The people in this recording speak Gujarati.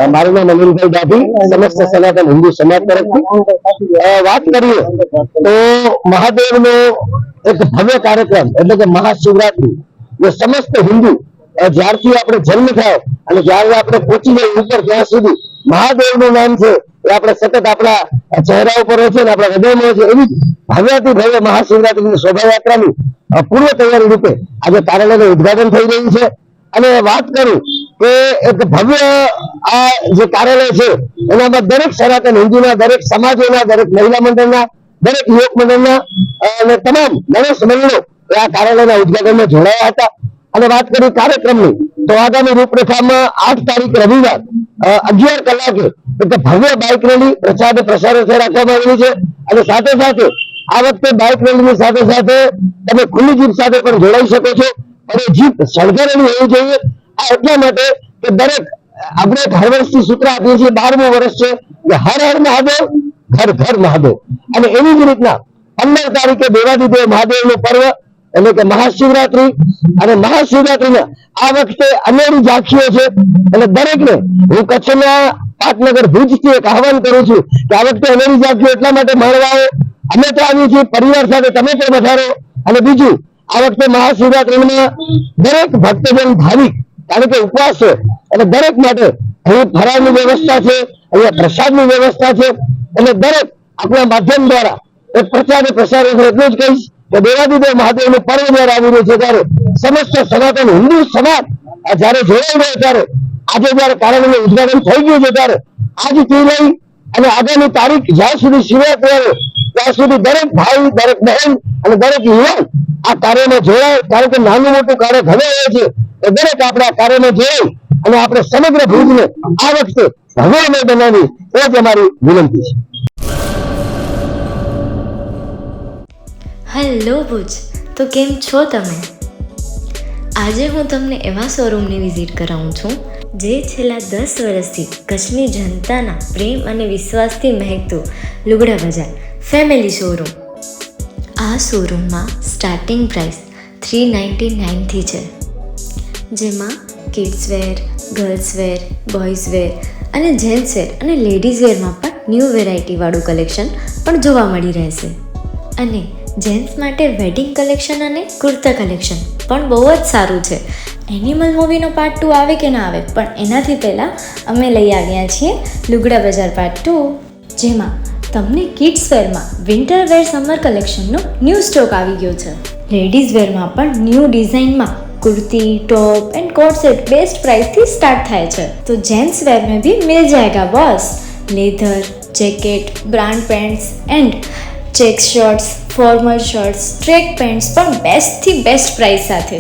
મારું નામ અનિલભાઈ ડાભી, સમસ્ત સનાતન હિન્દુ સમાજ તરફથી વાત કરીએ તો મહાદેવનો એક ભવ્ય કાર્યક્રમ એટલે કે મહાશિવરાત્રી જે સમસ્ત હિન્દુ જ્યારથી આપણે જન્મ થાય અને જયારે આપણે પહોંચી જઈએ ઉપર ત્યાં સુધી મહાદેવનું નામ છે એ આપણે સતત આપણા ચહેરા ઉપર હોય છે અને આપણા હૃદયમાં હોય છે. એવી ભવ્યાથી ભવ્ય મહાશિવરાત્રીની શોભાયાત્રાની પૂર્વ તૈયારી રૂપે આજે કાર્યાલયનું ઉદઘાટન થઈ રહ્યું છે. અને વાત કરું કે એક ભવ્ય આ જે કાર્યાલય છે એનામાં દરેક સનાતન હિન્દુના, દરેક સમાજોના, દરેક મહિલા મંડળના, દરેક યુવક મંડળના અને તમામ ગણેશ મંડળો આ કાર્યાલયના ઉદઘાટનમાં જોડાયા હતા. અને વાત કરી કાર્યક્રમની તો આગામી રૂપરેખામાં 8 તારીખ રવિવાર 11 કલાકે એક ભવ્ય બાઇક રેલી પ્રચાર પ્રસાર રાખવામાં આવેલી છે. અને સાથે સાથે આ વખતે બાઇક રેલીની સાથે સાથે તમે ખુલ્લી જીપ સાથે પણ જોડાઈ શકો છો. અને જીપ સળગાવેલી હોવી જોઈએ. આ એટલા માટે કે દરેક આપણે હર વર્ષથી સૂત્ર આપીએ છીએ, 12મું વર્ષ છે કે હર હર મહાદેવ, ઘર ઘર મહાદેવ. અને એવી જ રીતના 15 તારીખે દેવાદિદેવ મહાદેવનું પર્વ એટલે કે મહાશિવરાત્રી. અને મહાશિવરાત્રીના આ વખતે અનેરી ઝાંખીઓ છે. એટલે દરેકને હું કચ્છના પાટનગર ભુજથી એક આહવાન કરું છું કે આ વખતે અનેરી ઝાંખીઓ એટલા માટે માણવા આવો. અમે તો આવીએ છીએ પરિવાર સાથે, તમે પણ વધારો. અને બીજું, આ વખતે મહાશિવરાત્રીમાં દરેક ભક્તજન ભાવિક, કારણ કે ઉપવાસ છે એટલે દરેક માટે અહીં ફરાળની વ્યવસ્થા છે, અહીંયા પ્રસાદની વ્યવસ્થા છે. એટલે દરેક આપણા માધ્યમ દ્વારા એક પ્રચાર પ્રસાર એટલું જ કહીશ કે દેવાદિદેવ મહાદેવનું પર્વ જયારે આવી રહ્યું છે ત્યારે સમસ્ત સનાતન હિન્દુ સમાજ જયારે જોડાઈ રહ્યો ત્યારે આજે જયારે કાર્યાલયનું ઉદઘાટન થઈ ગયું છે ત્યારે આજથી લઈ અને આગામી તારીખ જ્યાં સુધી શિવરાત્રી આવે ત્યાં સુધી દરેક ભાઈ, દરેક બહેન અને દરેક યુવાન આ કાર્યમાં જોડાય. કારણ કે નાનું મોટું કાર્ય ઘણું હોય છે એ દરેક આપણે આ કાર્યમાં જોડાય અને આપણે સમગ્ર ભુજને આ વખતે ભવ્યમય બનાવી એ જ અમારી વિનંતી છે. હેલો ભુજ, તો કેમ છો તમે? આજે હું તમને એવા શોરૂમની વિઝિટ કરાવું છું જે છેલ્લા 10 વર્ષથી કચ્છની જનતાના પ્રેમ અને વિશ્વાસથી મહેકતું લુગડા બજાર ફેમિલી શોરૂમ. આ શોરૂમમાં સ્ટાર્ટિંગ પ્રાઇસ 399થી છે, જેમાં kids wear, girls wear, boys wear અને જેન્ટ્સ વેર અને લેડીઝ વેરમાં પણ ન્યૂ વેરાયટીવાળું કલેક્શન પણ જોવા મળી રહેશે. અને જેન્ટ્સ માટે વેડિંગ કલેક્શન અને કુર્તા કલેક્શન પણ બહુ જ સારું છે. એનિમલ મૂવીનો પાર્ટ 2 આવે કે ના આવે, પણ એનાથી પહેલાં અમે લઈ આવ્યા છીએ લુગડા બજાર પાર્ટ 2, જેમાં તમને કિડ્સ વેરમાં વિન્ટર વેર સમર કલેક્શનનો ન્યૂ સ્ટોક આવી ગયો છે. લેડીઝ વેરમાં પણ ન્યૂ ડિઝાઇનમાં kurti, top and coat set best price थी स्टार्ट થાય છે. तो जेंट्स वेयर में भी मिल जाएगा boss. Leather, jacket, brand pants and check shirts, formal shirts, track pants પણ બેસ્ટથી બેસ્ટ પ્રાઇસ સાથે.